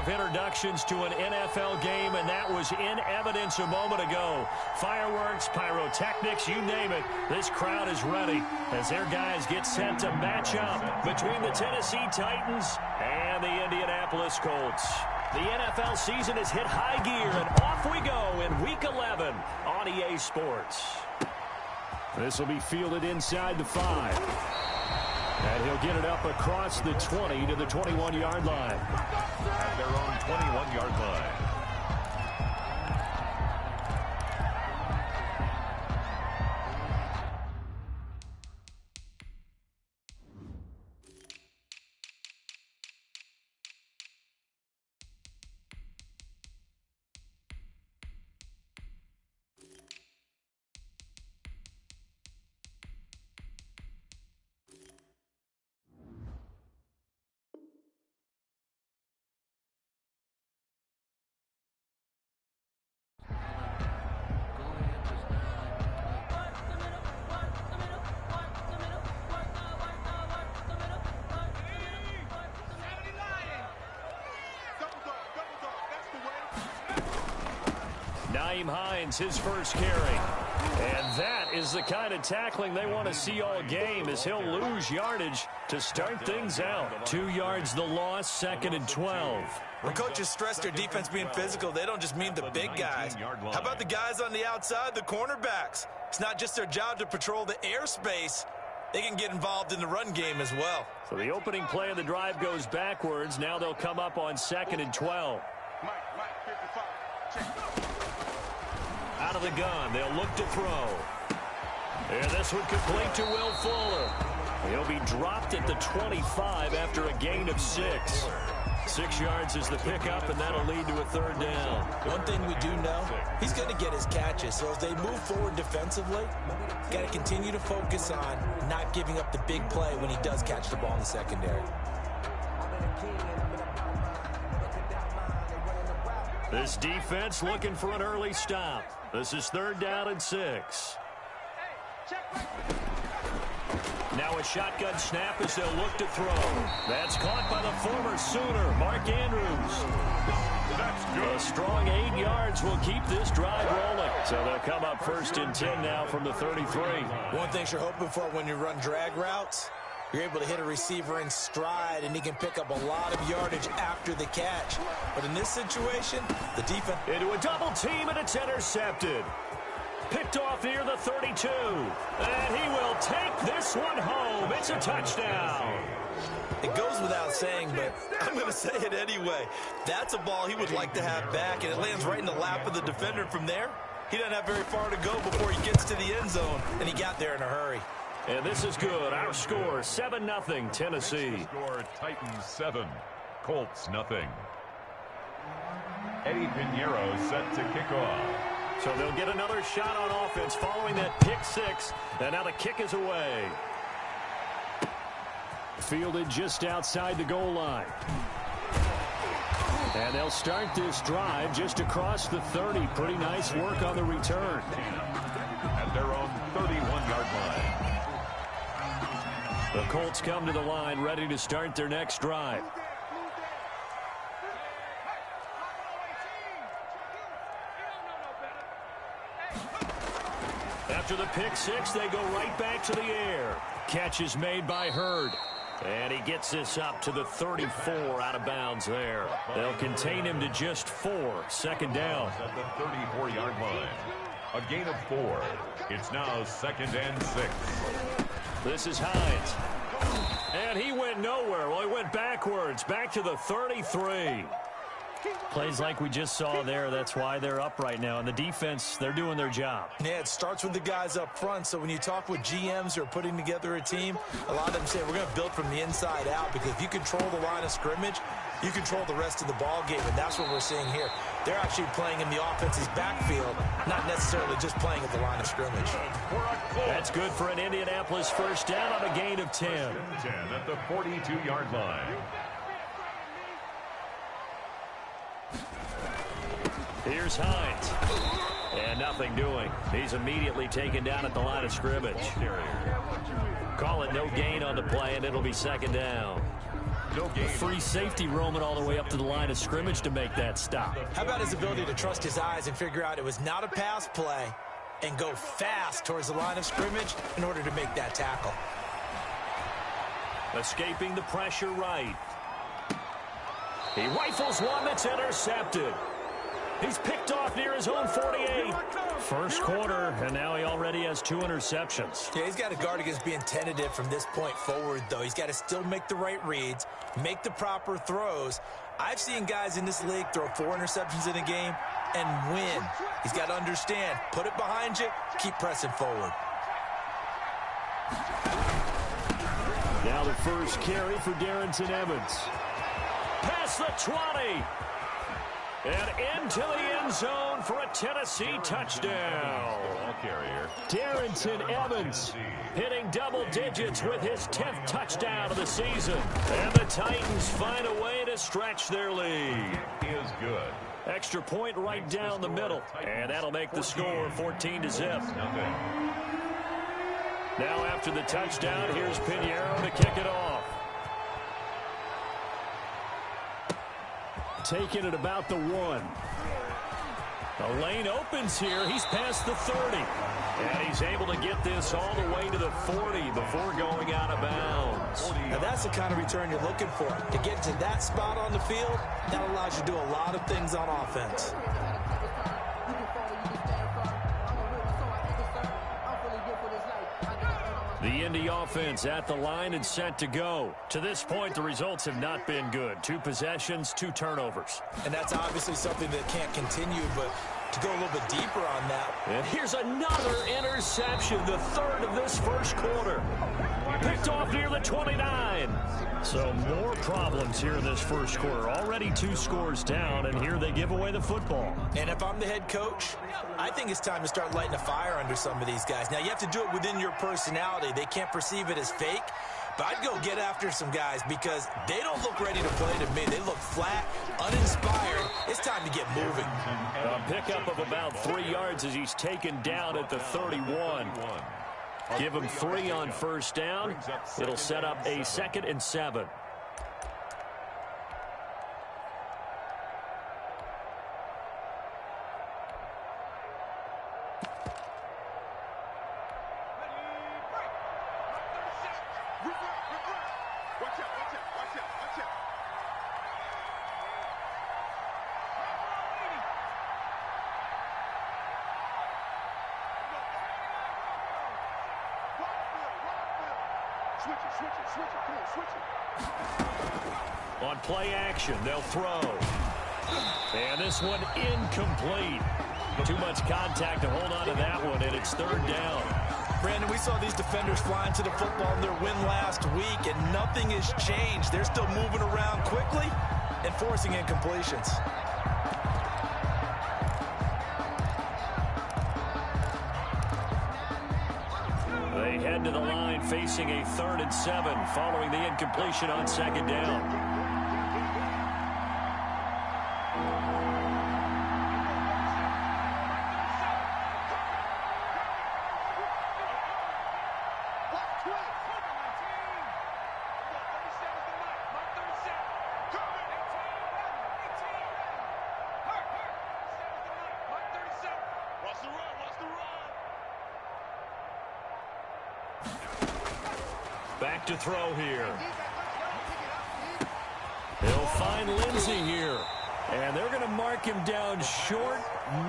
of introductions to an NFL game, and that was in evidence a moment ago. Fireworks, pyrotechnics, you name it. This crowd is ready as their guys get set to match up between the Tennessee Titans and the Indianapolis Colts. The NFL season has hit high gear, and off we go in Week 11 on EA Sports. This will be fielded inside the 5. And he'll get it up across the 20 to the 21-yard line. At their own 21-yard line. Hines, his first carry. And that is the kind of tackling they want to see all game, as he'll lose yardage to start things out. 2 yards the loss, 2nd and 12. When coaches stress their defense being physical, they don't just mean the big guys. How about the guys on the outside, the cornerbacks? It's not just their job to patrol the airspace. They can get involved in the run game as well. So the opening play of the drive goes backwards. Now they'll come up on 2nd and 12. Out of the gun, they'll look to throw. And this one complete to Will Fuller. He'll be dropped at the 25 after a gain of 6. 6 yards is the pickup, and that'll lead to a 3rd down. One thing we do know, he's going to get his catches. So as they move forward defensively, got to continue to focus on not giving up the big play when he does catch the ball in the secondary. This defense looking for an early stop. This is 3rd down and 6. Now a shotgun snap as they'll look to throw. That's caught by the former Sooner, Mark Andrews. That's good. A strong 8 yards will keep this drive rolling. So they'll come up 1st and 10 now from the 33. One thing you're hoping for when you run drag routes, you're able to hit a receiver in stride, and he can pick up a lot of yardage after the catch. But in this situation, the defense... Into a double team, and it's intercepted. Picked off near the 32. And he will take this one home. It's a touchdown. It goes without saying, but I'm going to say it anyway. That's a ball he would like to have back, and it lands right in the lap of the defender from there. He doesn't have very far to go before he gets to the end zone, and he got there in a hurry. And this is good. Our score, 7-0 Tennessee. Score Titans 7, Colts 0. Eddie Pinheiro set to kick off. So they'll get another shot on offense following that pick 6. And now the kick is away. Fielded just outside the goal line. And they'll start this drive just across the 30. Pretty nice work on the return. At their own 31-yard line. The Colts come to the line ready to start their next drive. After the pick 6, they go right back to the air. Catch is made by Hurd. And he gets this up to the 34 out of bounds there. They'll contain him to just 4. 2nd down. At the 34-yard line. A gain of 4. It's now 2nd and 6. This is Hines. And he went nowhere. Well, he went backwards. Back to the 33. Plays like we just saw there. That's why they're up right now. And the defense, they're doing their job. Yeah, it starts with the guys up front. So when you talk with GMs who are putting together a team, a lot of them say we're going to build from the inside out, because if you control the line of scrimmage, you control the rest of the ball game, and that's what we're seeing here. They're actually playing in the offense's backfield, not necessarily just playing at the line of scrimmage. That's good for an Indianapolis 1st down on a gain of 10. 10 at the 42-yard line. Here's Hines. And nothing doing. He's immediately taken down at the line of scrimmage. Call it no gain on the play, and it'll be 2nd down. No game. Free safety roaming all the way up to the line of scrimmage to make that stop. How about his ability to trust his eyes and figure out it was not a pass play and go fast towards the line of scrimmage in order to make that tackle. Escaping the pressure right. He rifles one that's intercepted. He's picked off near his own 48. First quarter, and now he already has 2 interceptions. Yeah, he's got to guard against being tentative from this point forward, though. He's got to still make the right reads, make the proper throws. I've seen guys in this league throw 4 interceptions in a game and win. He's got to understand, put it behind you, keep pressing forward. Now the first carry for Darrington Evans. Past the 20. And into the end zone for a Tennessee touchdown. Ball carrier. Darrington Evans hitting double digits with his 10th touchdown of the season. And the Titans find a way to stretch their lead. It is good. Extra point right down the middle. And that'll make the score 14-0. Now after the touchdown, here's Pinheiro to kick it off. Taking it about the 1. The lane opens here. He's past the 30. And he's able to get this all the way to the 40 before going out of bounds. Now that's the kind of return you're looking for. To get to that spot on the field, that allows you to do a lot of things on offense. The Indy offense at the line and set to go. To this point, the results have not been good. 2 possessions, 2 turnovers. And that's obviously something that can't continue, but to go a little bit deeper on that. And here's another interception, the 3rd of this first quarter. Picked off near the 29. So more problems here in this first quarter. Already 2 scores down, and here they give away the football. And if I'm the head coach, I think it's time to start lighting a fire under some of these guys. Now, you have to do it within your personality. They can't perceive it as fake. But I'd go get after some guys because they don't look ready to play to me. They look flat, uninspired. It's time to get moving. A pickup of about 3 yards as he's taken down at the 31. Give him 3 on first down. It'll set up a 2nd and 7. On play action, they'll throw. And this one incomplete. Too much contact to hold on to that one, and it's 3rd down. Brandon, we saw these defenders flying to the football in their win last week, and nothing has changed. They're still moving around quickly and forcing incompletions. They head to the line facing a 3rd and 7 following the incompletion on 2nd down. Back to throw here. They'll find Lindsey here. And they're going to mark him down short,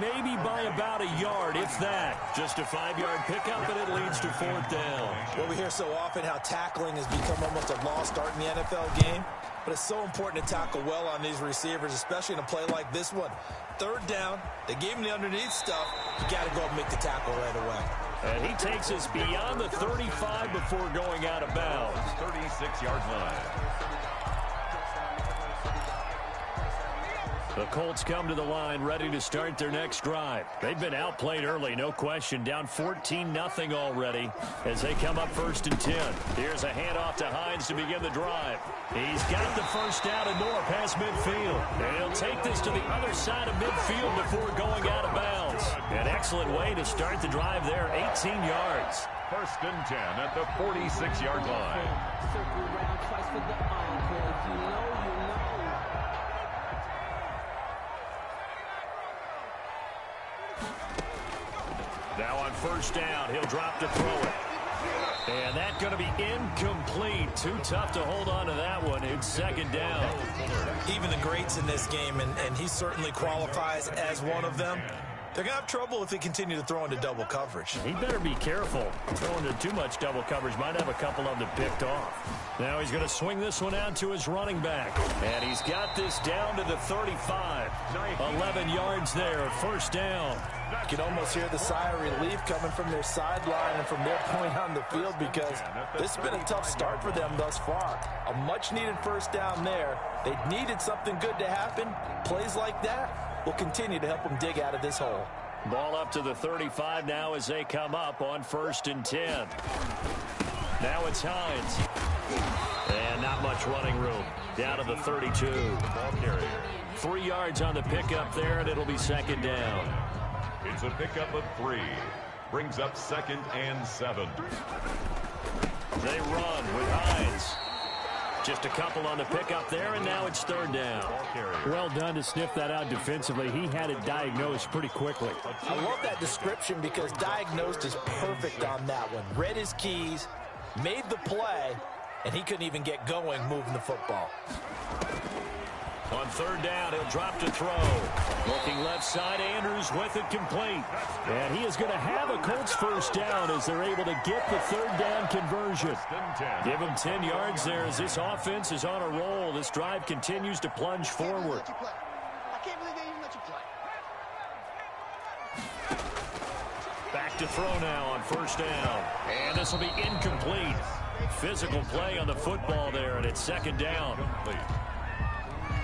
maybe by about a yard, if that. Just a 5-yard pickup, and it leads to 4th down. Well, we hear so often how tackling has become almost a lost art in the NFL game. But it's so important to tackle well on these receivers, especially in a play like this one. 3rd down, they gave him the underneath stuff. You got to go and make the tackle right away. And he takes us beyond the 35 before going out of bounds. 36-yard line. The Colts come to the line ready to start their next drive. They've been outplayed early, no question. Down 14-0 already as they come up 1st and 10. Here's a handoff to Hines to begin the drive. He's got the first down and more past midfield. And he'll take this to the other side of midfield before going out of bounds. An excellent way to start the drive there, 18 yards. 1st and 10 at the 46-yard line. Circle around twice for the encore. If you know, you know. Now on 1st down, he'll drop to throw it. And that's going to be incomplete. Too tough to hold on to that one. It's 2nd down. Even the greats in this game, and he certainly qualifies as one of them, they're going to have trouble if they continue to throw into double coverage. He better be careful. Throwing into too much double coverage might have a couple of them picked off. Now he's going to swing this one out to his running back. And he's got this down to the 35. 11 yards there, 1st down. You can almost hear the sigh of relief coming from their sideline and from their point on the field, because this has been a tough start for them thus far. A much-needed 1st down there. They needed something good to happen. Plays like that will continue to help them dig out of this hole. Ball up to the 35 now as they come up on 1st and 10. Now it's Hines. And not much running room. Down to the 32. Ball carrier. 3 yards on the pickup there, and it'll be 2nd down. It's a pickup of 3. Brings up 2nd and 7. They run with Hines. Just a couple on the pickup there, and now it's 3rd down. Well done to sniff that out defensively. He had it diagnosed pretty quickly. I love that description, because diagnosed is perfect on that one. Read his keys, made the play, and he couldn't even get going moving the football. On 3rd down, he'll drop to throw. Looking left side, Andrews with it complete. And he is going to have a Colts 1st down as they're able to get the 3rd down conversion. Give him 10 yards there as this offense is on a roll. This drive continues to plunge forward. Back to throw now on 1st down. And this will be incomplete. Physical play on the football there, and it's 2nd down.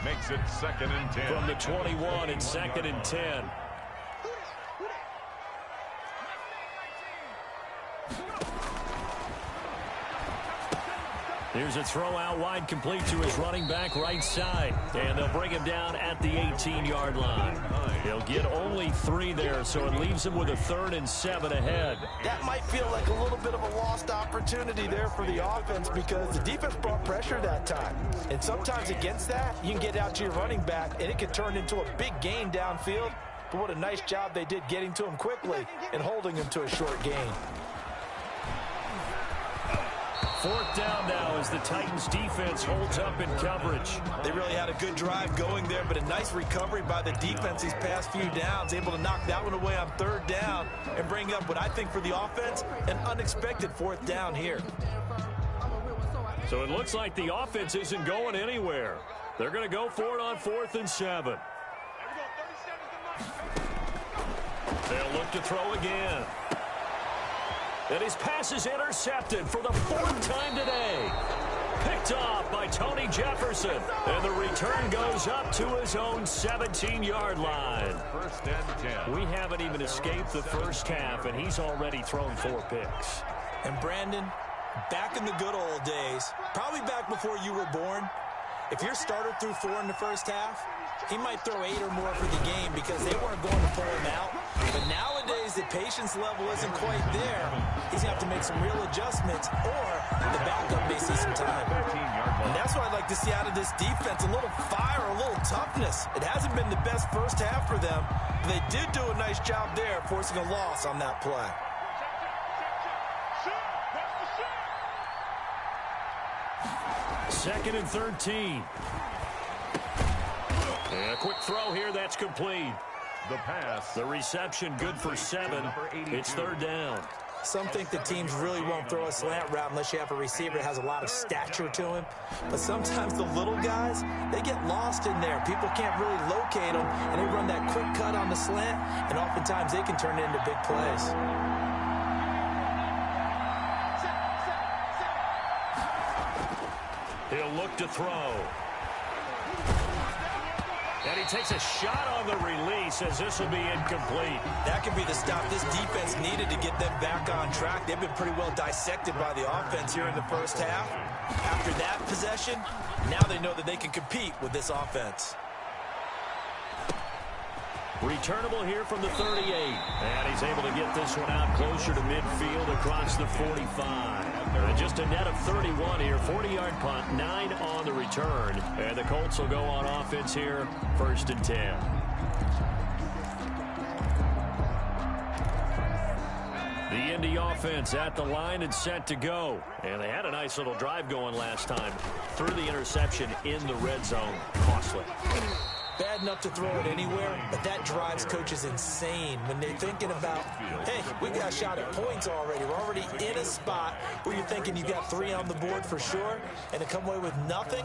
Makes it 2nd and 10. From the 21, it's 2nd and 10. Here's a throw out wide, complete to his running back right side. And they'll bring him down at the 18-yard line. He'll get only 3 there, so it leaves him with a 3rd and 7 ahead. That might feel like a little bit of a lost opportunity there for the offense, because the defense brought pressure that time. And sometimes against that, you can get out to your running back, and it can turn into a big gain downfield. But what a nice job they did getting to him quickly and holding him to a short gain. 4th down now as the Titans defense holds up in coverage. They really had a good drive going there, but a nice recovery by the defense these past few downs, able to knock that one away on 3rd down and bring up what I think for the offense, an unexpected 4th down here. So it looks like the offense isn't going anywhere. They're going to go for it on 4th and 7. They'll look to throw again. And his pass is intercepted for the 4th time today. Picked off by Tony Jefferson. And the return goes up to his own 17-yard line. 1st and 10. We haven't even escaped the 1st half, and he's already thrown 4 picks. And Brandon, back in the good old days, probably back before you were born, if your starter threw 4 in the 1st half, he might throw 8 or more for the game because they weren't going to pull him out. But nowadays, the patience level isn't quite there. He's going to have to make some real adjustments, or the backup may see some time. And that's what I'd like to see out of this defense, a little fire, a little toughness. It hasn't been the best 1st half for them, but they did do a nice job there, forcing a loss on that play. Second and 13. And a quick throw here, that's complete. The pass. The reception good for 7. It's 3rd down. Some think the teams really won't throw a slant route unless you have a receiver that has a lot of stature to him. But sometimes the little guys, they get lost in there. People can't really locate them, and they run that quick cut on the slant, and oftentimes they can turn it into big plays. He'll look to throw. And he takes a shot on the release as this will be incomplete. That could be the stop this defense needed to get them back on track. They've been pretty well dissected by the offense here in the first half. After that possession, now they know that they can compete with this offense. Returnable here from the 38. And he's able to get this one out closer to midfield across the 45. And just a net of 31 here. 40-yard punt, 9 on the return. And the Colts will go on offense here, 1st and 10. The Indy offense at the line and set to go. And they had a nice little drive going last time. Threw the interception in the red zone. Costly. Bad enough to throw it anywhere, but that drives coaches insane when they're thinking about, hey, we got a shot at points already. We're already in a spot where you're thinking you got 3 on the board for sure, and to come away with nothing,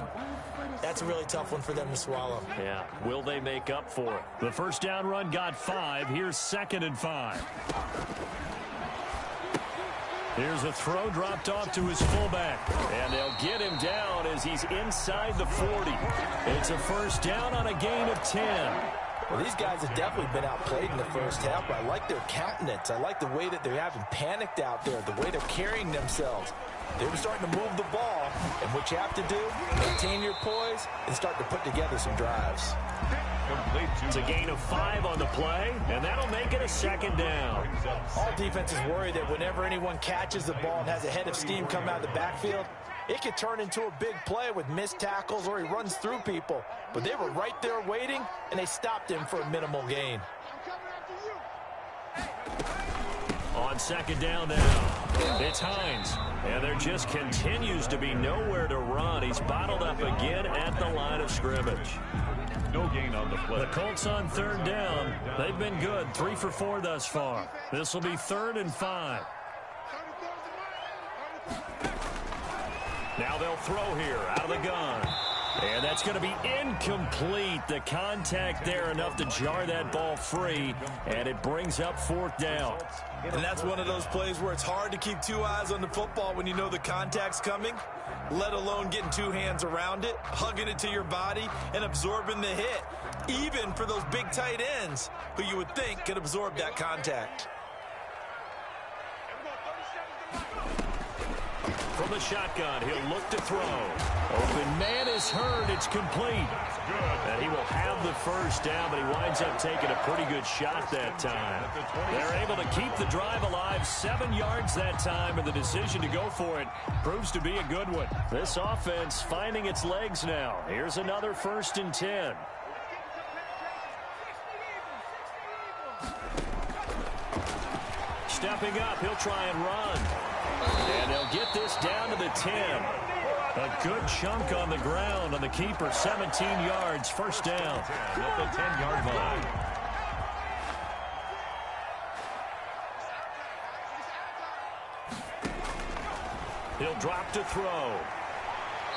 that's a really tough one for them to swallow. Yeah, will they make up for it? The first down run got 5. Here's 2nd and 5. Here's a throw dropped off to his fullback. And they'll get him down as he's inside the 40. It's a first down on a gain of 10. Well, these guys have definitely been outplayed in the first half, but I like their countenance. I like the way that they're having panicked out there, the way they're carrying themselves. They were starting to move the ball, and what you have to do, maintain your poise and start to put together some drives. It's a gain of 5 on the play, and that'll make it a 2nd down. All defenses worry that whenever anyone catches the ball and has a head of steam come out of the backfield, it could turn into a big play with missed tackles or he runs through people. But they were right there waiting, and they stopped him for a minimal gain. On 2nd down now, it's Hines. And there just continues to be nowhere to run. He's bottled up again at the line of scrimmage. No gain on the play. The Colts on 3rd down. They've been good, 3 for 4 thus far. This will be 3rd and 5. Now they'll throw here out of the gun. And that's going to be incomplete. The contact there enough to jar that ball free, and it brings up 4th down. And that's one of those plays where it's hard to keep 2 eyes on the football when you know the contact's coming, let alone getting 2 hands around it, hugging it to your body, and absorbing the hit, even for those big tight ends who you would think could absorb that contact. From the shotgun, he'll look to throw. Open man is heard. It's complete. And he will have the first down, but he winds up taking a pretty good shot that time. They're able to keep the drive alive, 7 yards that time, and the decision to go for it proves to be a good one. This offense finding its legs now. Here's another 1st and 10. Stepping up, he'll try and run. And they'll get this down to the 10. A good chunk on the ground on the keeper, 17 yards, 1st down. At the 10-yard line. He'll drop to throw.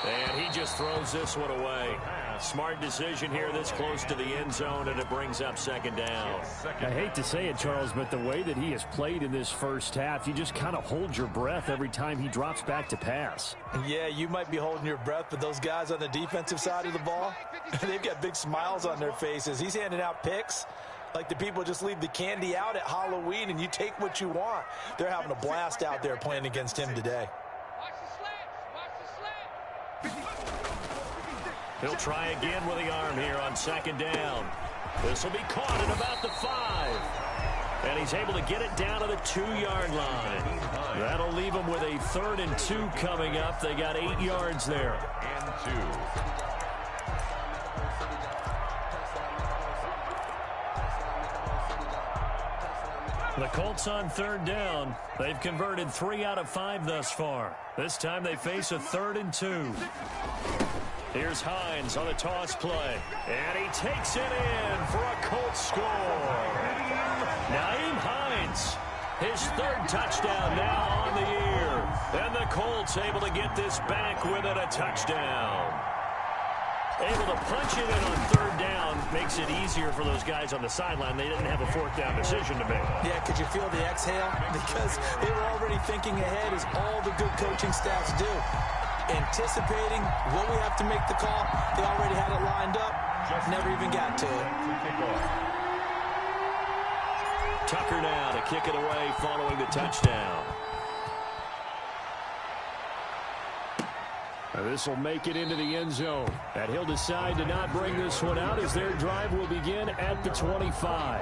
And he just throws this one away. Smart decision here this close to the end zone, and it brings up 2nd down. I hate to say it, Charles, but the way that he has played in this first half, you just kind of hold your breath every time he drops back to pass. Yeah, you might be holding your breath, but those guys on the defensive side of the ball, they've got big smiles on their faces. He's handing out picks like the people just leave the candy out at Halloween and you take what you want. They're having a blast out there playing against him today. He'll try again with the arm here on 2nd down. This will be caught at about the 5. And he's able to get it down to the 2-yard line. That'll leave him with a 3rd and 2 coming up. They got 8 yards there. And 2. The Colts on 3rd down. They've converted 3 out of 5 thus far. This time they face a 3rd and 2. Here's Hines on a toss play. And he takes it in for a Colts score. Nyheim Hines, his 3rd touchdown now on the year. And the Colts able to get this back within a touchdown. Able to punch it in on 3rd down makes it easier for those guys on the sideline. They didn't have a 4th down decision to make. Yeah, could you feel the exhale? Because they were already thinking ahead, as all the good coaching staffs do. anticipating what we have to make the call. They already had it lined up. Never even got to it. Tucker now to kick it away following the touchdown. This will make it into the end zone. And he'll decide to not bring this one out as their drive will begin at the 25.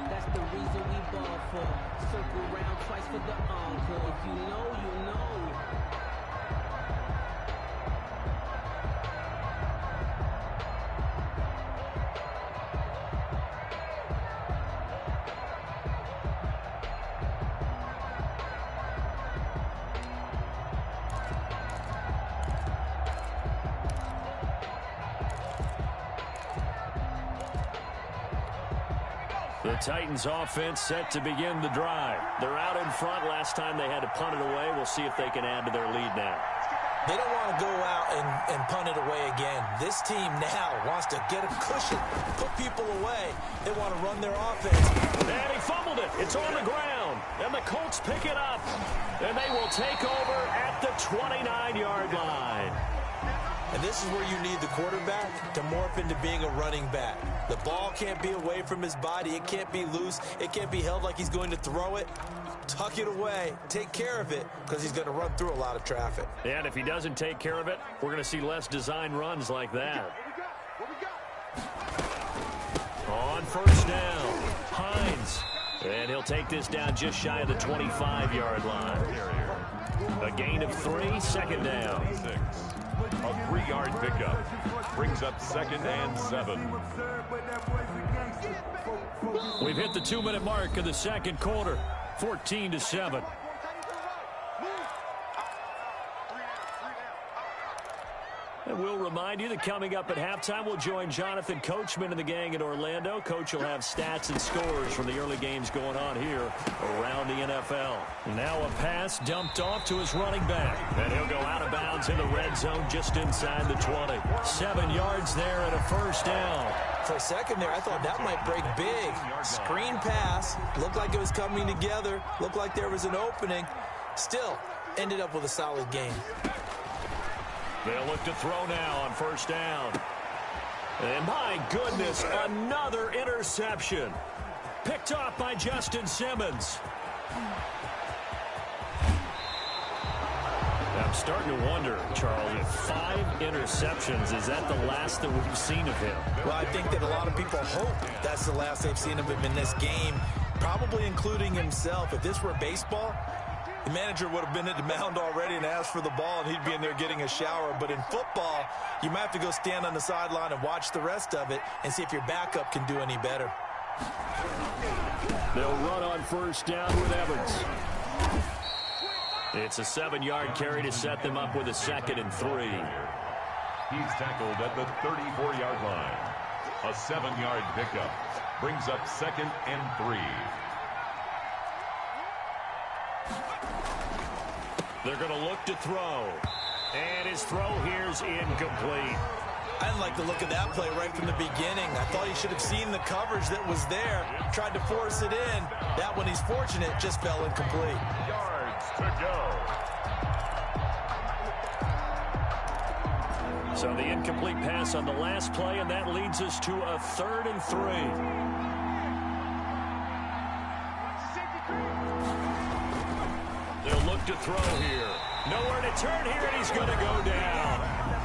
That's the reason we ball for. Circle round twice for the encore. If you know, you know. The Titans offense set to begin the drive. They're out in front. Last time they had to punt it away. We'll see if they can add to their lead now. They don't want to go out and punt it away again. This team now wants to get a cushion, put people away. They want to run their offense. And he fumbled it. It's on the ground. And the Colts pick it up. And they will take over at the 29-yard line. And this is where you need the quarterback to morph into being a running back. The ball can't be away from his body. It can't be loose. It can't be held like he's going to throw it. Tuck it away. Take care of it because he's going to run through a lot of traffic. And if he doesn't take care of it, we're going to see less design runs like that. On first down, Hines. And he'll take this down just shy of the 25-yard line. A gain of 3, second down. A 3-yard pickup brings up 2nd and 7. We've hit the 2-minute mark of the second quarter, 14-7. And we'll remind you that coming up at halftime, we'll join Jonathan Coachman and the gang in Orlando. Coach will have stats and scores from the early games going on here around the NFL. Now a pass dumped off to his running back. And he'll go out of bounds in the red zone just inside the 20. 7 yards there and a first down. For a second there, I thought that might break big. Screen pass. Looked like it was coming together. Looked like there was an opening. Still, ended up with a solid game. They'll look to throw now on first down. And my goodness, another interception. Picked off by Justin Simmons. I'm starting to wonder, Charles, if 5 interceptions, is that the last that we've seen of him? Well, I think that a lot of people hope that's the last they've seen of him in this game, probably including himself. If this were baseball, the manager would have been at the mound already and asked for the ball, and he'd be in there getting a shower. But in football, you might have to go stand on the sideline and watch the rest of it and see if your backup can do any better. They'll run on first down with Evans. It's a 7-yard carry to set them up with a 2nd and 3. He's tackled at the 34-yard line. A 7-yard pickup brings up 2nd and 3. They're going to look to throw. And his throw here's incomplete. I didn't like the look of that play right from the beginning. I thought he should have seen the coverage that was there, tried to force it in. That one, he's fortunate, just fell incomplete. Yards to go. So the incomplete pass on the last play, and that leads us to a 3rd and 3. They'll look to throw here. Nowhere to turn here, and he's going to go down.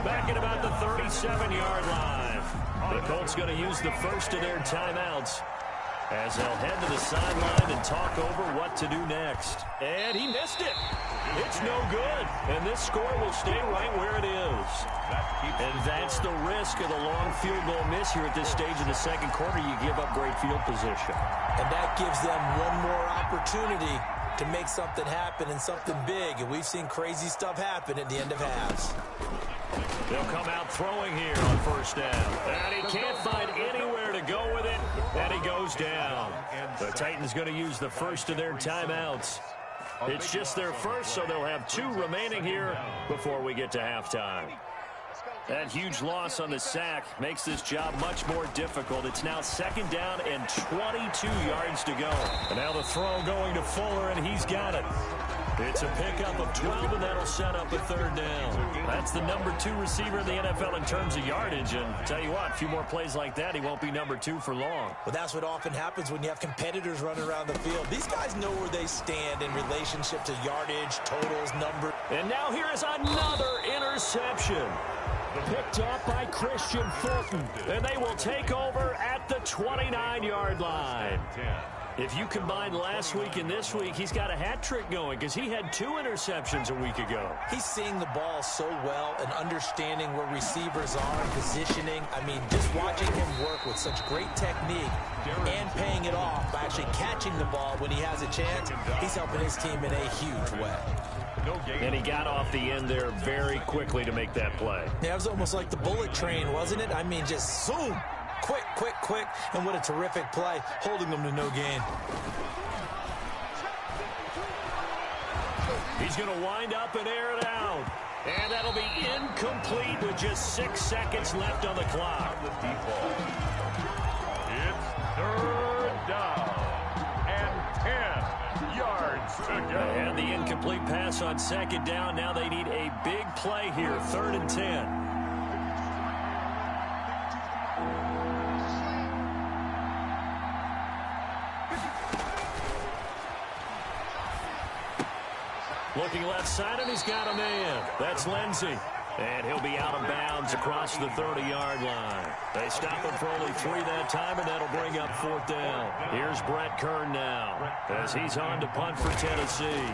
Back at about the 37-yard line. The Colts going to use the first of their timeouts as they'll head to the sideline and talk over what to do next. And he missed it. It's no good. And this score will stay right where it is. And that's the risk of the long field goal miss here at this stage of the second quarter. You give up great field position. And that gives them one more opportunity to make something happen and something big. And we've seen crazy stuff happen at the end of halves. They'll come out throwing here on first down. And he can't find anywhere to go with it. And he goes down. The Titans going to use the first of their timeouts. It's just their first, so they'll have 2 remaining here before we get to halftime. That huge loss on the sack makes this job much more difficult. It's now 2nd down and 22 yards to go. And now the throw going to Fuller, and he's got it. It's a pickup of 12, and that'll set up a 3rd down. That's the number 2 receiver in the NFL in terms of yardage. And tell you what, a few more plays like that, he won't be number 2 for long. Well, that's what often happens when you have competitors running around the field. These guys know where they stand in relationship to yardage, totals, numbers. And now here is another interception. Picked up by Christian Fulton. And they will take over at the 29-yard line. If you combine last week and this week, he's got a hat trick going because he had 2 interceptions a week ago. He's seeing the ball so well and understanding where receivers are and positioning. I mean, just watching him work with such great technique and paying it off by actually catching the ball when he has a chance, he's helping his team in a huge way. And he got off the end there very quickly to make that play. Yeah, it was almost like the bullet train, wasn't it? I mean, just zoom. Quick, quick, quick. And what a terrific play, holding them to no gain. He's going to wind up and air it out. And that'll be incomplete with just 6 seconds left on the clock. It's 3rd down and 10 yards to go. And the incomplete pass on 2nd down. Now they need a big play here, 3rd and 10. Looking left side, and he's got a man. That's Lindsey. And he'll be out of bounds across the 30-yard line. They stop him for only 3 that time, and that'll bring up 4th down. Here's Brett Kern now as he's on to punt for Tennessee.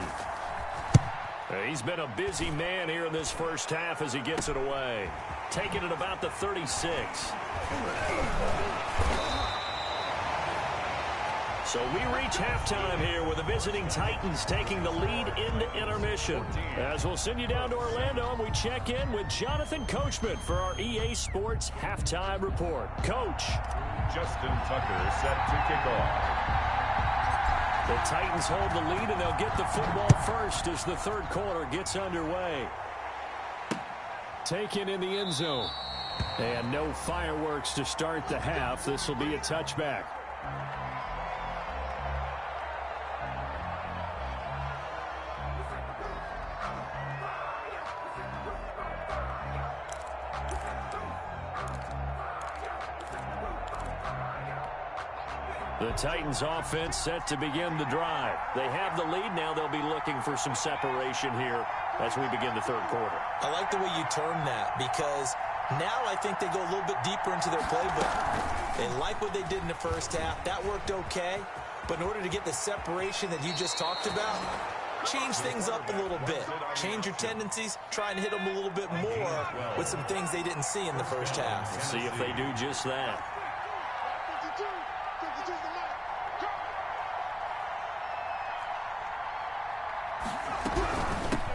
He's been a busy man here in this first half as he gets it away. Taking it about the 36. So we reach halftime here with the visiting Titans taking the lead into intermission. As we'll send you down to Orlando, and we check in with Jonathan Coachman for our EA Sports Halftime Report. Coach. Justin Tucker set to kick off. The Titans hold the lead, and they'll get the football first as the 3rd quarter gets underway. Taken in the end zone. And no fireworks to start the half. This will be a touchback. The Titans offense set to begin the drive. They have the lead. Now they'll be looking for some separation here as we begin the 3rd quarter. I like the way you term that because now I think they go a little bit deeper into their playbook. They like what they did in the first half. That worked okay. But in order to get the separation that you just talked about, change things up a little bit. Change your tendencies. Try and hit them a little bit more with some things they didn't see in the first half. We'll see if they do just that.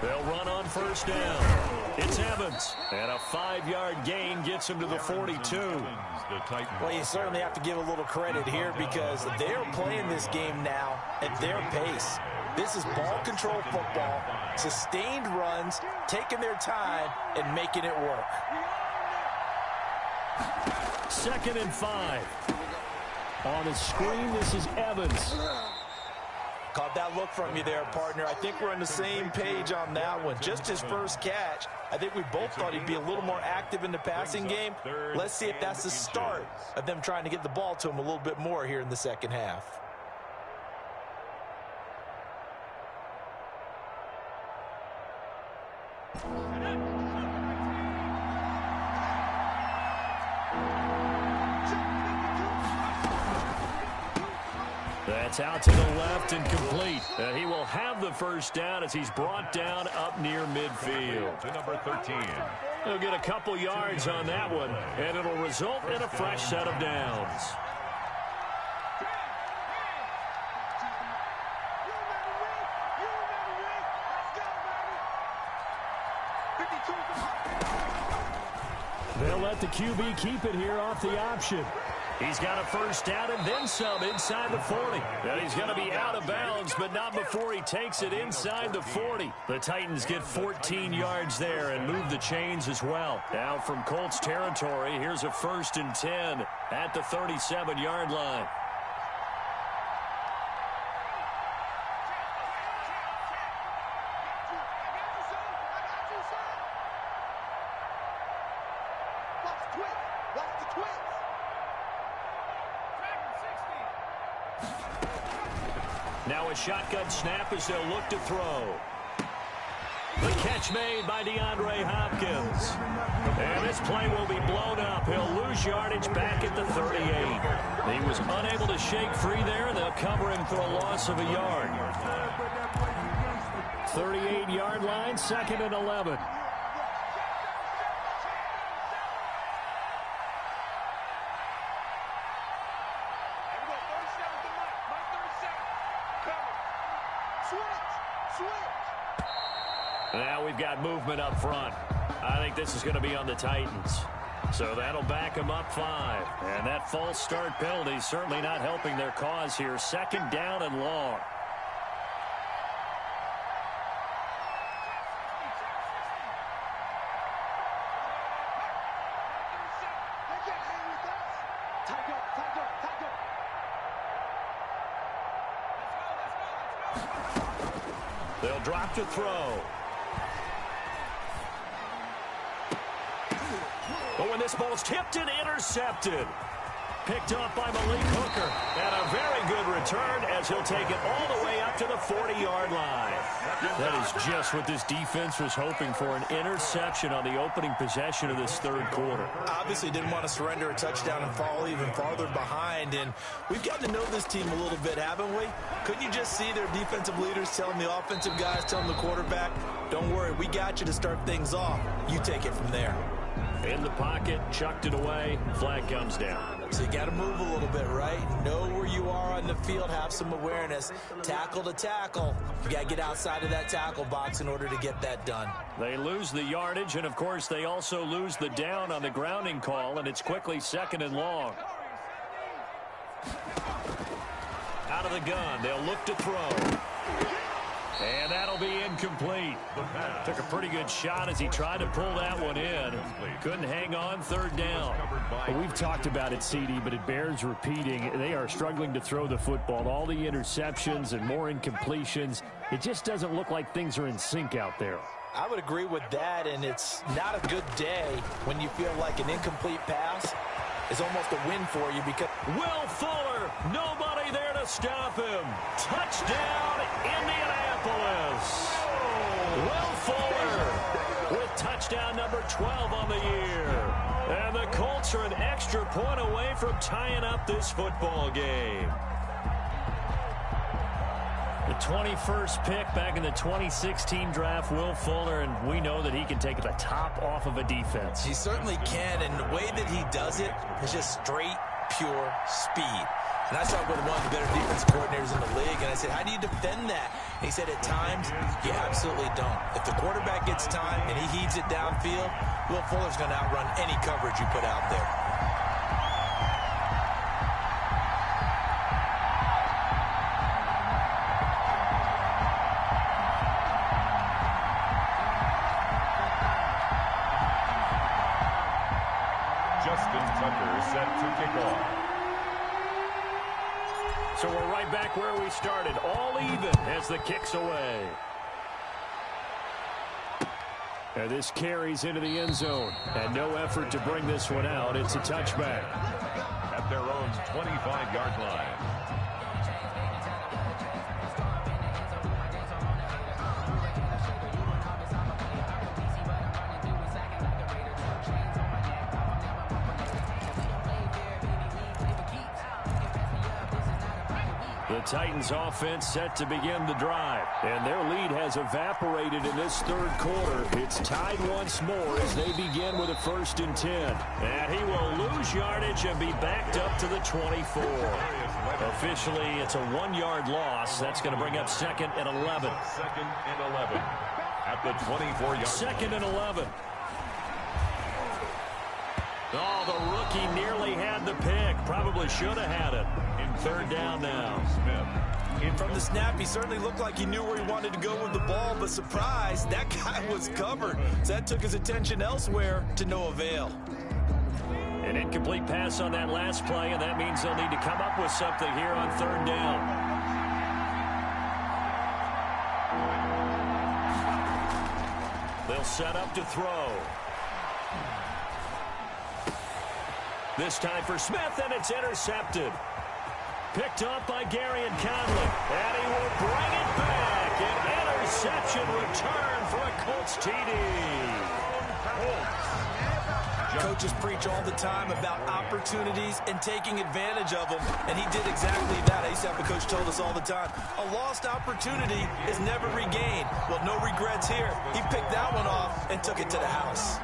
They'll run on 1st down. It's Evans. And a 5-yard gain gets him to the 42. Well, you certainly have to give a little credit here because they're playing this game now at their pace. This is ball control football, sustained runs, taking their time, and making it work. 2nd and 5. On the screen, this is Evans. Caught that look from you there, partner. I think we're on the same page on that one. Just his first catch. I think we both thought he'd be a little more active in the passing game. Let's see if that's the start of them trying to get the ball to him a little bit more here in the second half. That's out to the left and complete. He will have the 1st down as he's brought down up near midfield. To number 13. He'll get a couple yards on that one, and it'll result in a fresh set of downs. They'll let the QB keep it here off the option. He's got a first down and then some inside the 40. And he's going to be out of bounds, but not before he takes it inside the 40. The Titans get 14 yards there and move the chains as well. Now from Colts territory, here's a 1st and 10 at the 37-yard line. Now a shotgun snap as they'll look to throw. The catch made by DeAndre Hopkins. And this play will be blown up. He'll lose yardage back at the 38. He was unable to shake free there. They'll cover him for a loss of a yard. 38-yard line, 2nd and 11. Now we've got movement up front. I think this is going to be on the Titans. So that'll back them up 5. And that false start penalty is certainly not helping their cause here. 2nd down and long. They'll drop to throw. Oh, and this ball's tipped and intercepted. Picked up by Malik Hooker. And a very good return as he'll take it all the way up to the 40-yard line. That is just what this defense was hoping for, an interception on the opening possession of this 3rd quarter. Obviously didn't want to surrender a touchdown and fall even farther behind. And we've gotten to know this team a little bit, haven't we? Couldn't you just see their defensive leaders telling the offensive guys, telling the quarterback, don't worry, we got you to start things off. You take it from there. In the pocket, chucked it away, flag comes down. So you got to move a little bit, right? Know where you are on the field, have some awareness. Tackle to tackle. You got to get outside of that tackle box in order to get that done. They lose the yardage, and of course they also lose the down on the grounding call, and it's quickly 2nd and long. Out of the gun, they'll look to throw. And that'll be incomplete. Took a pretty good shot as he tried to pull that one in. Couldn't hang on, 3rd down. Well, we've talked about it, CD, but it bears repeating. They are struggling to throw the football. All the interceptions and more incompletions. It just doesn't look like things are in sync out there. I would agree with that, and it's not a good day when you feel like an incomplete pass is almost a win for you because Will Fuller, nobody there to stop him. Touchdown, Indianapolis. Will Fuller with touchdown number 12 on the year. And the Colts are an extra point away from tying up this football game. The 21st pick back in the 2016 draft, Will Fuller, and we know that he can take the top off of a defense. he certainly can, and the way that he does it is just straight, pure speed. And I talked with one of the better defense coordinators in the league, and I said, how do you defend that? And he said, at times, you absolutely don't. If the quarterback gets time and he heaves it downfield, Will Fuller's going to outrun any coverage you put out there. Set to kick off. So we're right back where we started, all even as the kick's away. And this carries into the end zone. And no effort to bring this one out. It's a touchback. At their own 25-yard line. The Titans offense set to begin the drive. And their lead has evaporated in this 3rd quarter. It's tied once more as they begin with a 1st and 10. And he will lose yardage and be backed up to the 24. Officially, it's a 1-yard loss. That's going to bring up 2nd and 11. 2nd and 11 at the 24-yard line. 2nd and 11. Oh, the rookie nearly had the pick. Probably should have had it. In third down now. From the snap, he certainly looked like he knew where he wanted to go with the ball, but surprise, that guy was covered. So that took his attention elsewhere to no avail. An incomplete pass on that last play, and that means they'll need to come up with something here on third down. They'll set up to throw. This time for Smith, and it's intercepted. Picked up by Gary and Conley. And he will bring it back. An interception return for a Colts TD. Coaches preach all the time about opportunities and taking advantage of them, and he did exactly that. I used to have a coach told us all the time, a lost opportunity is never regained. Well, no regrets here. He picked that one off and took it to the house.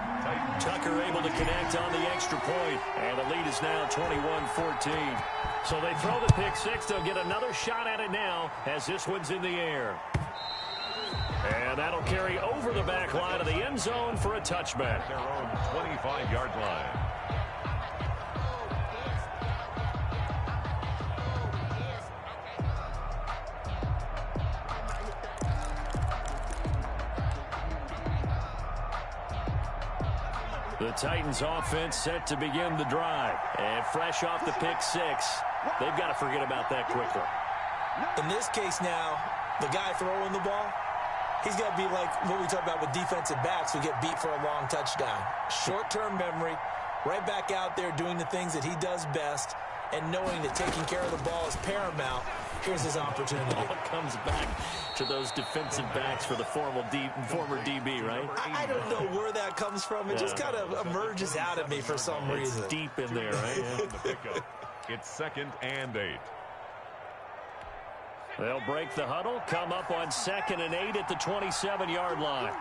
Tucker able to connect on the extra point, and the lead is now 21-14. So they throw the pick six. They'll get another shot at it now as this one's in the air. And that'll carry over the back line of the end zone for a touchback. Their own 25-yard line. The Titans offense set to begin the drive. And fresh off the pick six, they've got to forget about that quickly. In this case now, the guy throwing the ball, he's got to be like what we talk about with defensive backs who get beat for a long touchdown. Short-term memory, right back out there doing the things that he does best, and knowing that taking care of the ball is paramount. Here's his opportunity. It all comes back to those defensive backs for the former DB, right? I don't know where that comes from. It just kind of emerges out of me for some reason. It's deep in there, right? Yeah. It's 2nd and 8. They'll break the huddle, come up on 2nd and 8 at the 27-yard line.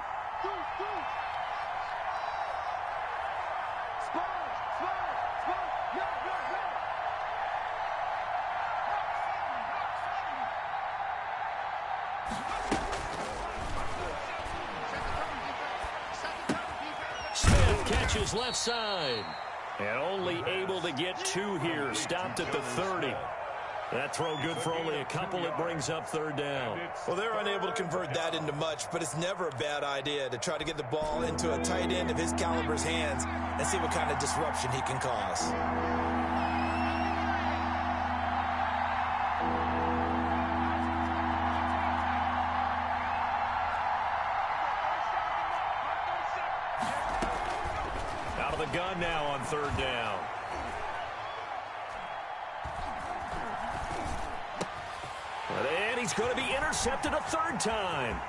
Smith catches left side. And only able to get 2 here. Stopped at the 30. That throw good for only a couple. It brings up third down. Well, they're unable to convert that into much, but it's never a bad idea to try to get the ball into a tight end of his caliber's hands and see what kind of disruption he can cause. Out of the gun now on third down. And he's going to be intercepted a third time.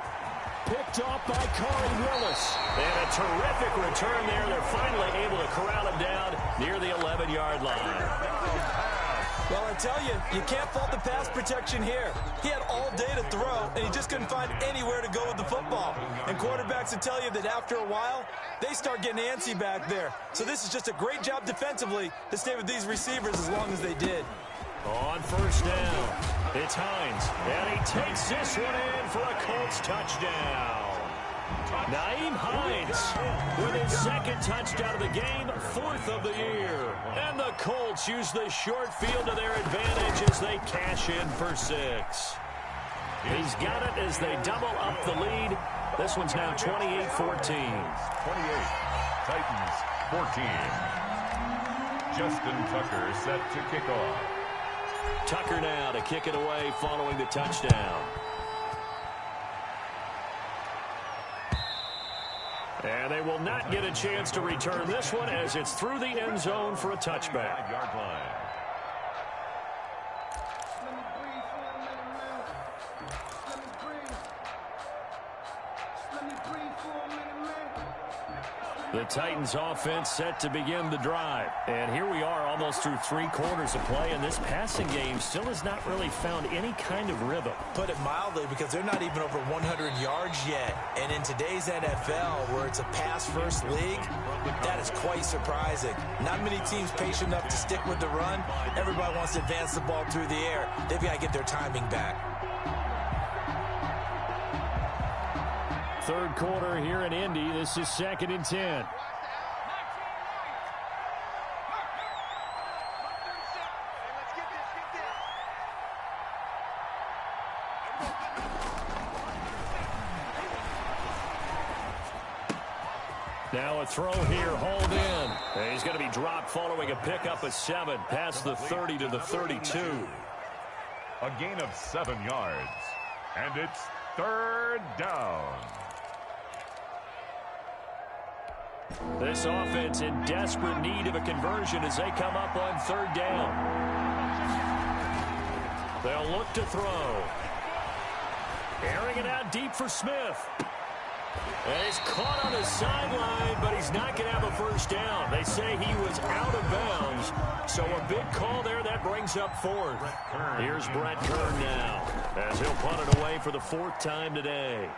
Picked off by Corey Willis. And a terrific return there. They're finally able to corral him down near the 11-yard line. Well, I tell you, you can't fault the pass protection here. He had all day to throw, and he just couldn't find anywhere to go with the football. And quarterbacks will tell you that after a while, they start getting antsy back there. So this is just a great job defensively to stay with these receivers as long as they did. On first down, it's Hines, and he takes this one in for a Colts touchdown. Nyheim Hines with his 2nd touchdown of the game, 4th of the year. And the Colts use the short field to their advantage as they cash in for 6. He's got it as they double up the lead. This one's now 28-14. 28, Titans 14. Justin Tucker set to kick off. Tucker now to kick it away following the touchdown. And they will not get a chance to return this one as it's through the end zone for a touchback. 5-yard line. The Titans offense set to begin the drive. And here we are almost through 3 quarters of play, and this passing game still has not really found any kind of rhythm. Put it mildly, because they're not even over 100 yards yet. And in today's NFL, where it's a pass-first league, that is quite surprising. Not many teams patient enough to stick with the run. Everybody wants to advance the ball through the air. They've got to get their timing back. Third quarter here in Indy. This is 2nd and 10. Now a throw here, hold in. And he's going to be dropped following a pickup of 7 past the 30 to the 32. A gain of 7 yards. And it's 3rd down. This offense in desperate need of a conversion as they come up on 3rd down. They'll look to throw. Airing it out deep for Smith. And he's caught on the sideline, but he's not going to have a first down. They say he was out of bounds, so a big call there that brings up 4th. Here's Brett Kern now, as he'll punt it away for the 4th time today.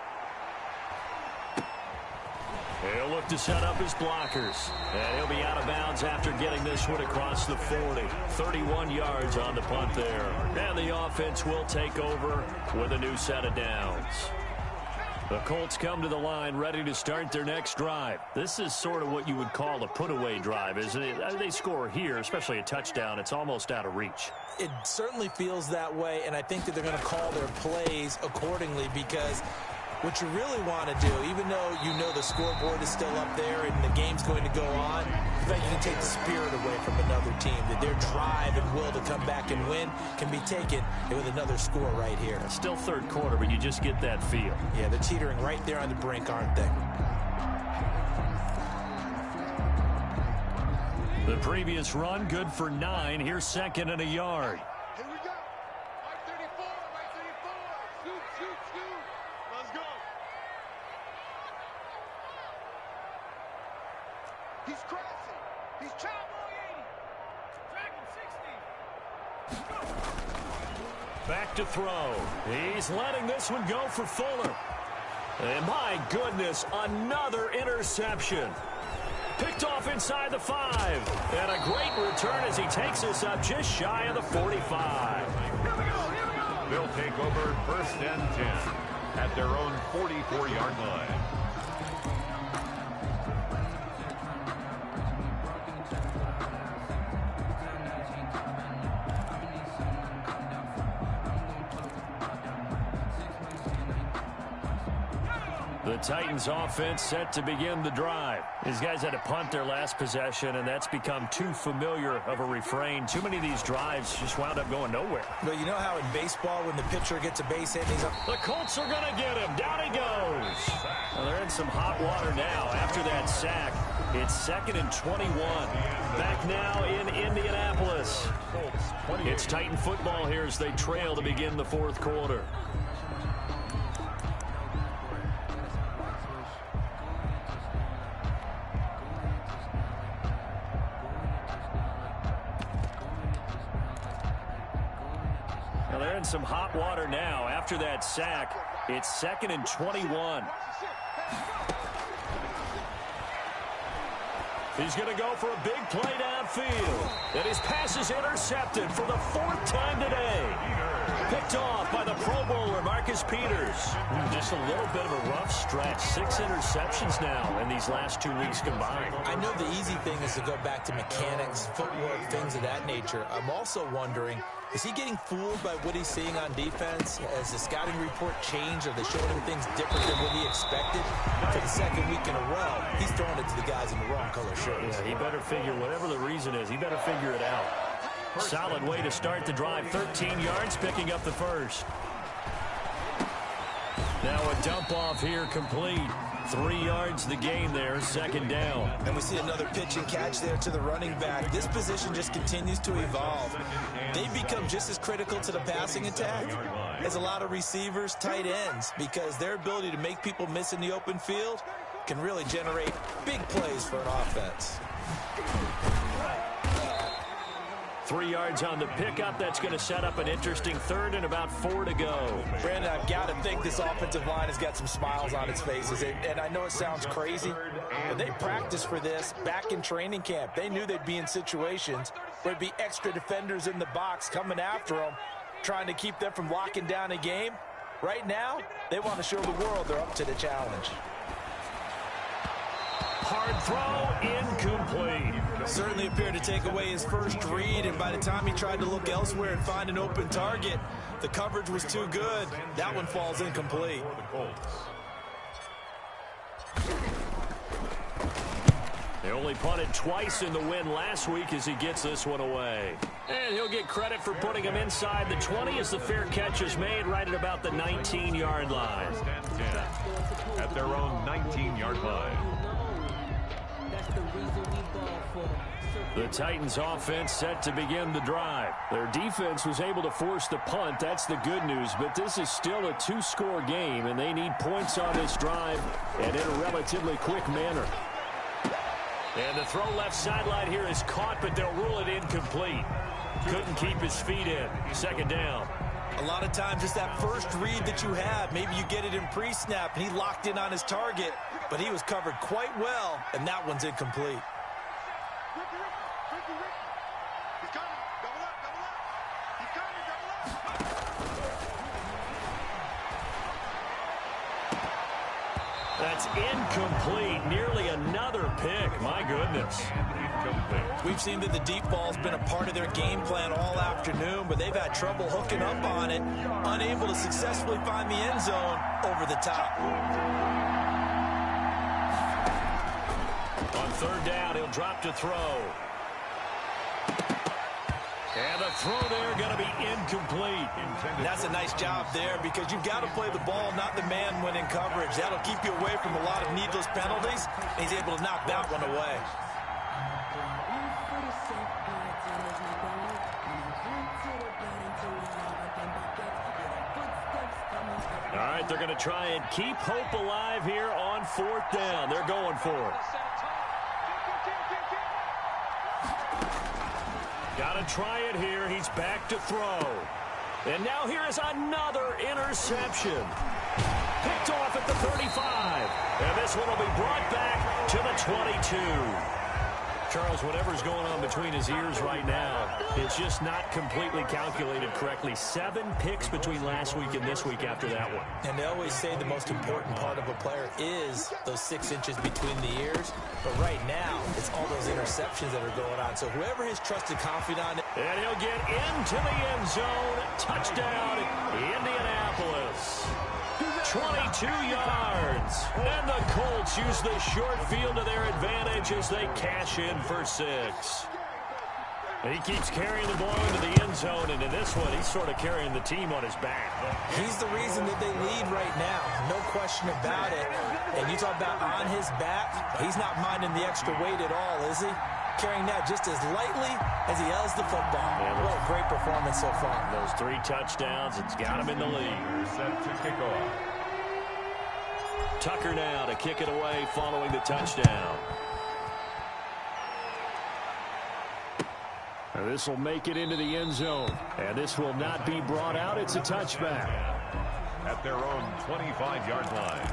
He'll look to set up his blockers, and he'll be out of bounds after getting this one across the 40. 31 yards on the punt there. And the offense will take over with a new set of downs. The Colts come to the line ready to start their next drive. This is sort of what you would call a put-away drive, isn't it? They score here, especially a touchdown. It's almost out of reach. It certainly feels that way, and I think that they're going to call their plays accordingly because what you really want to do, even though you know the scoreboard is still up there and the game's going to go on, I think you can take the spirit away from another team, that their drive and will to come back and win can be taken with another score right here. It's still 3rd quarter, but you just get that feel. Yeah, they're teetering right there on the brink, aren't they? The previous run, good for 9. Here's 2nd and a yard. Here we go. Right 34, right 34. Shoot, shoot, shoot. Let's go. He's crashing. He's cowboy 80. Dragon 60. Back to throw. He's letting this one go for Fuller. And my goodness, another interception. Picked off inside the 5. And a great return as he takes us up just shy of the 45. They'll take over 1st and 10 at their own 44-yard line. The Titans offense set to begin the drive. These guys had to punt their last possession, and that's become too familiar of a refrain. Too many of these drives just wound up going nowhere. Well, you know how in baseball when the pitcher gets a base hit, he's up. The Colts are going to get him. Down he goes. Well, they're in some hot water now after that sack. It's 2nd and 21. Back now in Indianapolis. It's Titan football here as they trail to begin the 4th quarter. They're in some hot water now after that sack. It's 2nd and 21. He's going to go for a big play downfield. And his pass is intercepted for the 4th time today. Picked off by the Pro Bowler, Marcus Peters. Just a little bit of a rough stretch. 6 interceptions now in these last 2 weeks combined. I know the easy thing is to go back to mechanics, footwork, things of that nature. I'm also wondering, is he getting fooled by what he's seeing on defense? Has the scouting report changed? Are they showing him things different than what he expected? For the 2nd week in a row, he's throwing it to the guys in the wrong color shirts. Yeah, he better figure, whatever the reason is, he better figure it out. Solid way to start the drive. 13 yards, picking up the 1st. Now a dump off here complete. 3 yards the gain there, 2nd down. And we see another pitch and catch there to the running back. This position just continues to evolve. They've become just as critical to the passing attack as a lot of receivers, tight ends, because their ability to make people miss in the open field can really generate big plays for an offense. 3 yards on the pickup. That's going to set up an interesting 3rd and about 4 to go. Brandon, I've got to think this offensive line has got some smiles on its faces. And I know it sounds crazy, but they practiced for this back in training camp. They knew they'd be in situations where there'd be extra defenders in the box coming after them, trying to keep them from locking down a game. Right now, they want to show the world they're up to the challenge. Hard throw, incomplete. Certainly appeared to take away his first read, and by the time he tried to look elsewhere and find an open target, the coverage was too good. That one falls incomplete. only punted twice in the win last week as he gets this one away. And he'll get credit for putting him inside the 20 as the fair catch is made right at about the 19-yard line. At their own 19-yard line. That's the reason we ball for. The Titans offense set to begin the drive. Their defense was able to force the punt. That's the good news. But this is still a two-score game, and they need points on this drive and in a relatively quick manner. And the throw left sideline here is caught, but they'll rule it incomplete. Couldn't keep his feet in. Second down. A lot of times it's that first read that you have. Maybe you get it in pre-snap, and he locked in on his target, but he was covered quite well, and that one's incomplete. He's coming. Double up, double up. He's coming, double up. That's incomplete. Nearly another pick. My goodness. We've seen that the deep ball's been a part of their game plan all afternoon, but they've had trouble hooking up on it, unable to successfully find the end zone over the top. On third down, he'll drop to throw. And the throw there going to be incomplete. And that's a nice job there because you've got to play the ball, not the man when in coverage. That'll keep you away from a lot of needless penalties. And he's able to knock that one away. All right, they're going to try and keep hope alive here on fourth down. They're going for it. Got to try it here. He's back to throw. And now here is another interception. Picked off at the 35. And this one will be brought back to the 22. Charles, whatever's going on between his ears right now, it's just not completely calculated correctly. 7 picks between last week and this week after that one. And they always say the most important part of a player is those 6 inches between the ears. But right now, it's all those interceptions that are going on. So whoever his trusted confidant... And he'll get into the end zone. Touchdown, Indianapolis. 22 yards. And the Colts use the short field to their advantage as they cash in for 6. And he keeps carrying the ball into the end zone, and in this one, he's sort of carrying the team on his back. He's the reason that they lead right now. No question about it. And you talk about on his back, he's not minding the extra weight at all, is he? Carrying that just as lightly as he has the football. Yeah, what a great performance so far. Those 3 touchdowns, it's got him in the lead. Set to kick off. Tucker now to kick it away following the touchdown. This will make it into the end zone. And this will not be brought out. It's a touchback. At their own 25-yard line.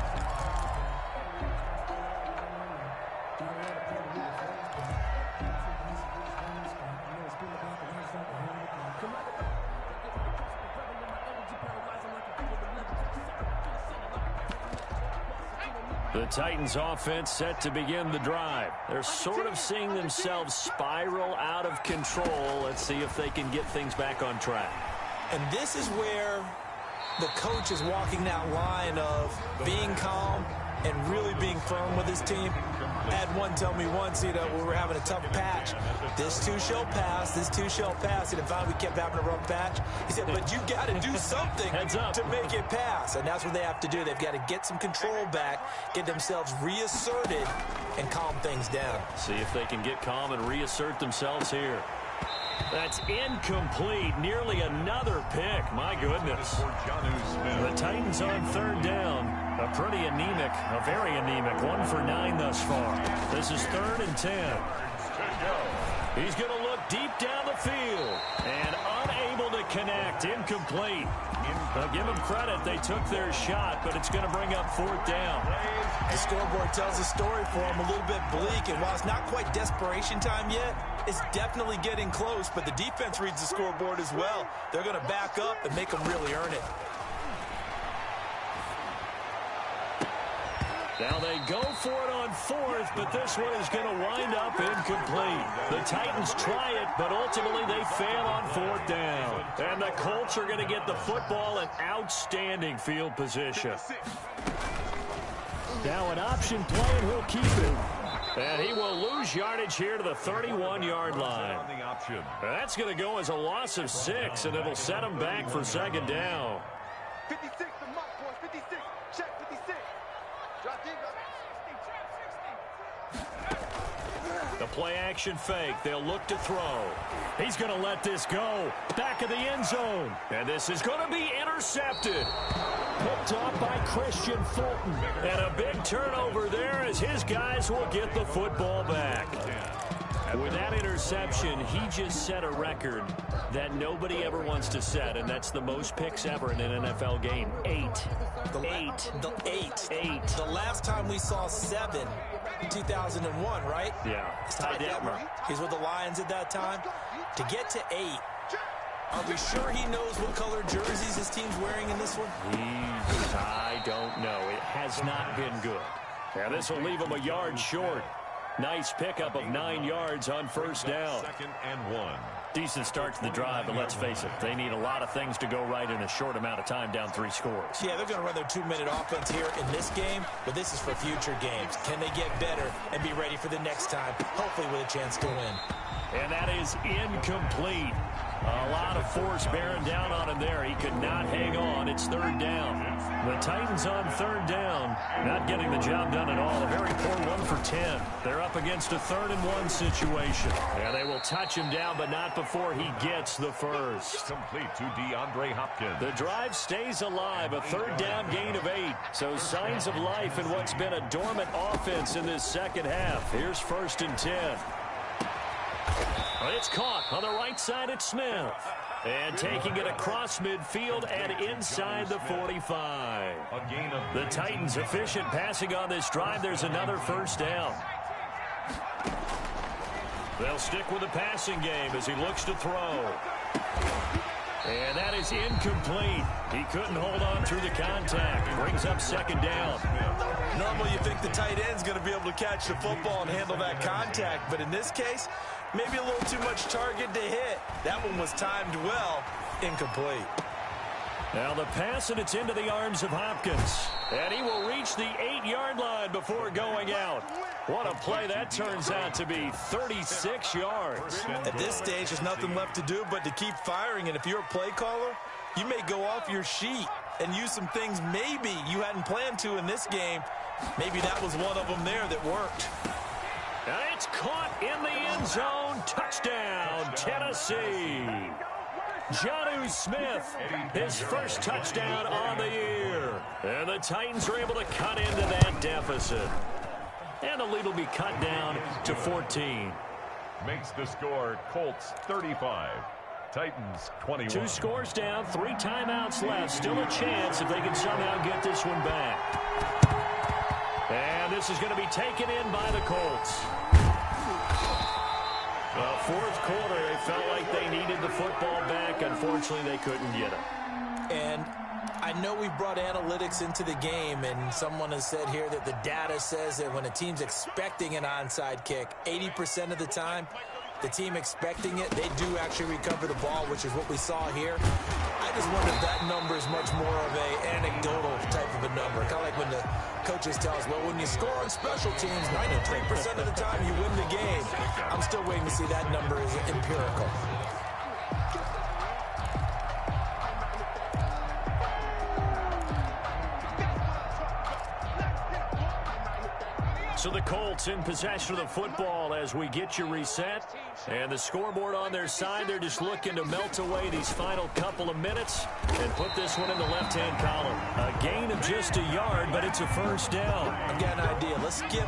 The Titans offense set to begin the drive. They're sort of seeing themselves spiral out of control. Let's see if they can get things back on track. And this is where the coach is walking that line of being calm and really being firm with his team. I had one tell me once, we were having a tough patch. This too shall pass, this too shall pass. And finally we kept having a rough patch. He said, but you got to do something to make it pass. And that's what they have to do. They've got to get some control back, get themselves reasserted, and calm things down. See if they can get calm and reassert themselves here. That's incomplete. Nearly another pick. My goodness. The Titans on third down. A pretty anemic, a very anemic 1 for 9 thus far. This is 3rd and 10. He's going to look deep down the field and unable to connect. Incomplete. They'll give him credit. They took their shot, but it's going to bring up 4th down. The scoreboard tells a story for him, a little bit bleak, and while it's not quite desperation time yet, it's definitely getting close, but the defense reads the scoreboard as well. They're going to back up and make them really earn it. Now they go for it on 4th, but this one is going to wind up incomplete. The Titans try it, but ultimately they fail on 4th down. And the Colts are going to get the football in outstanding field position. Now an option play, and he'll keep it. And he will lose yardage here to the 31-yard line. On the option. That's going to go as a loss of 6, and it'll set him back for second down. 56 to mark, boys. 56. Check 56. Drop deep, drop. The play action fake. They'll look to throw. He's going to let this go. Back of the end zone. And this is going to be intercepted. Picked up by Christian Fulton. And a big turnover there as his guys will get the football back. With that interception, he just set a record that nobody ever wants to set, and that's the most picks ever in an NFL game. 8. The last time we saw 7, 2001, right? Yeah. Ty Detmer. He's with the Lions at that time. To get to 8, are we sure he knows what color jerseys his team's wearing in this one? I don't know. It has not been good. Now this will leave him a yard short. Nice pickup of 9 yards on first down. 2nd and 1. Decent start to the drive, but let's face it, they need a lot of things to go right in a short amount of time, down 3 scores. Yeah, they're going to run their 2-minute offense here in this game, but this is for future games. Can they get better and be ready for the next time, hopefully with a chance to win? And that is incomplete. A lot of force bearing down on him there. He could not hang on. It's 3rd down. The Titans on 3rd down, not getting the job done at all. A very poor 1 for 10. They're up against a 3rd and 1 situation. And they will touch him down, but not before he gets the first. Complete to DeAndre Hopkins. The drive stays alive. A 3rd down gain of 8. So signs of life in what's been a dormant offense in this second half. Here's 1st and 10. It's caught on the right side at Smith. And taking it across midfield and inside the 45. The Titans efficient passing on this drive. There's another 1st down. They'll stick with the passing game as he looks to throw. And that is incomplete. He couldn't hold on through the contact. Brings up 2nd down. Normally you think the tight end's going to be able to catch the football and handle that contact, but in this case, maybe a little too much target to hit. That one was timed well. Incomplete. Now the pass, and it's into the arms of Hopkins. And he will reach the 8-yard line before going out. What a play that turns out to be. 36 yards. At this stage, there's nothing left to do but to keep firing. And if you're a play caller, you may go off your sheet and use some things maybe you hadn't planned to in this game. Maybe that was one of them there that worked. And it's caught in the end zone. Touchdown, Tennessee. Jonnu Smith, his first touchdown on the year. And the Titans are able to cut into that deficit. And the lead will be cut down to 14. Makes the score Colts 35. Titans 21. 2 scores down, 3 timeouts left. Still a chance if they can somehow get this one back. And this is going to be taken in by the Colts. The 4th quarter, they felt like they needed the football back. Unfortunately, they couldn't get it. And I know we brought analytics into the game, and someone has said here that the data says that when a team's expecting an onside kick, 80% of the time, the team expecting it, they do actually recover the ball, which is what we saw here. I just wonder if that number is much more of an anecdotal type of a number. Kind of like when the coaches tell us, well, when you score on special teams, 93% of the time you win the game. I'm still waiting to see that number is empirical. So the Colts in possession of the football as we get you reset. And the scoreboard on their side, they're just looking to melt away these final couple of minutes and put this one in the left-hand column. A gain of just a yard, but it's a 1st down. I've got an idea. Let's skip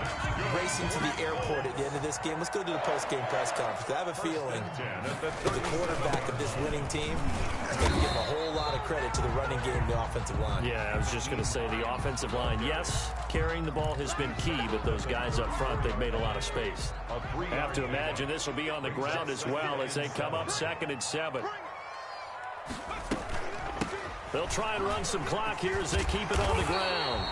racing to the airport at the end of this game. Let's go to the post-game press conference. I have a feeling that the quarterback of this winning team is going to give a whole lot of credit to the running game and the offensive line. Yeah, I was just going to say the offensive line, yes, carrying the ball has been key, but those guys up front, they've made a lot of space. I have to imagine this will be on the ground as well as they come up 2nd and 7. They'll try and run some clock here as they keep it on the ground.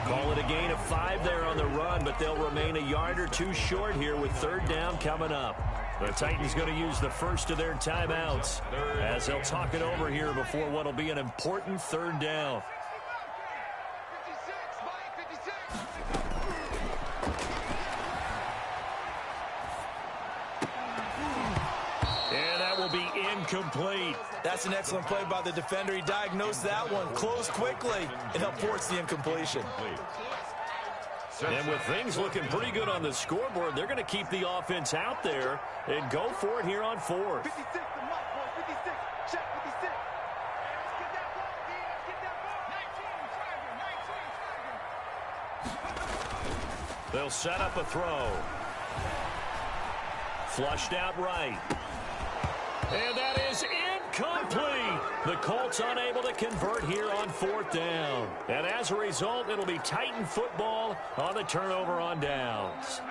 Call it a gain of 5 there on the run, but they'll remain a yard or 2 short here with 3rd down coming up. The Titans going to use the first of their timeouts as they'll talk it over here before what will be an important 3rd down. incomplete. That's an excellent play by the defender. He diagnosed that one, closed quickly, and helped force the incompletion. And with things looking pretty good on the scoreboard, they're going to keep the offense out there and go for it here on fourth. 56, the mark, boys. 56. Check 56. Let's get that ball, D. Let's get that ball. 19, Tiger. They'll set up a throw. Flushed out right. And that is incomplete. The Colts unable to convert here on fourth down. And as a result, it'll be Titan football on the turnover on downs.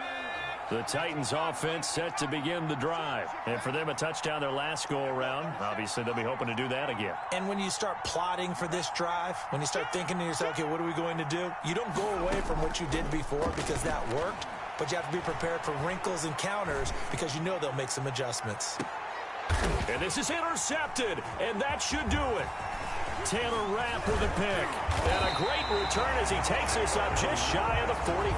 The Titans offense set to begin the drive. And for them, a touchdown their last go-around. Obviously, they'll be hoping to do that again. And when you start plotting for this drive, when you start thinking to yourself, okay, what are we going to do? You don't go away from what you did before because that worked. But you have to be prepared for wrinkles and counters because you know they'll make some adjustments. And this is intercepted, and that should do it. Taylor Rapp with a pick. And a great return as he takes this up just shy of the 45.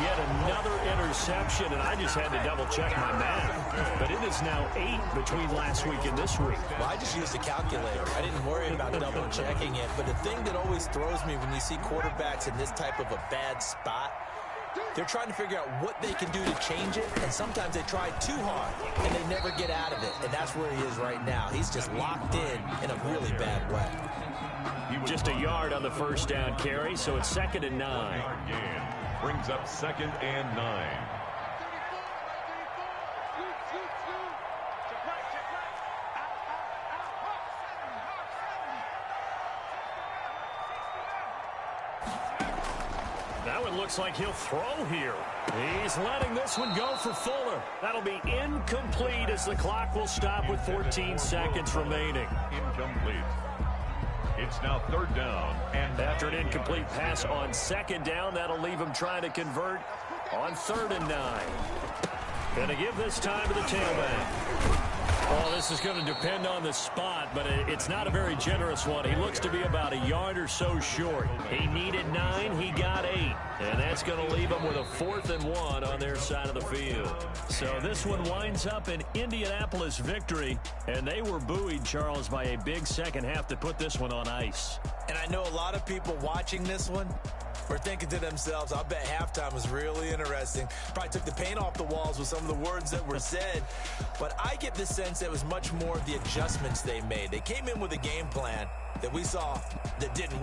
Yet another interception, and I just had to double-check my math. But it is now 8 between last week and this week. Well, I just used a calculator. I didn't worry about double-checking it. But the thing that always throws me when you see quarterbacks in this type of a bad spot, they're trying to figure out what they can do to change it, and sometimes they try too hard, and they never get out of it. And that's where he is right now. He's just locked in a really bad way. Just a yard on the first down carry, so it's 2nd and 9. Brings up 2nd and 9. 34. Shoot. Check right. Out. Hawk 7. That one looks like he'll throw here. He's letting this one go for Fuller. That'll be incomplete as the clock will stop with 14 seconds remaining. Incomplete. It's now 3rd down. And after an incomplete pass on 2nd down, that'll leave him trying to convert on 3rd and 9. Gonna give this time to the tailback. Oh, this is going to depend on the spot, but it's not a very generous one. He looks to be about a yard or so short. He needed 9, he got 8. And that's going to leave him with a 4th and 1 on their side of the field. So this one winds up an Indianapolis victory, and they were buoyed, Charles, by a big second half to put this one on ice. And I know a lot of people watching this one were thinking to themselves, I'll bet halftime was really interesting. Probably took the paint off the walls with some of the words that were said. But I get the sense that it was much more of the adjustments they made. They came in with a game plan that we saw that didn't work.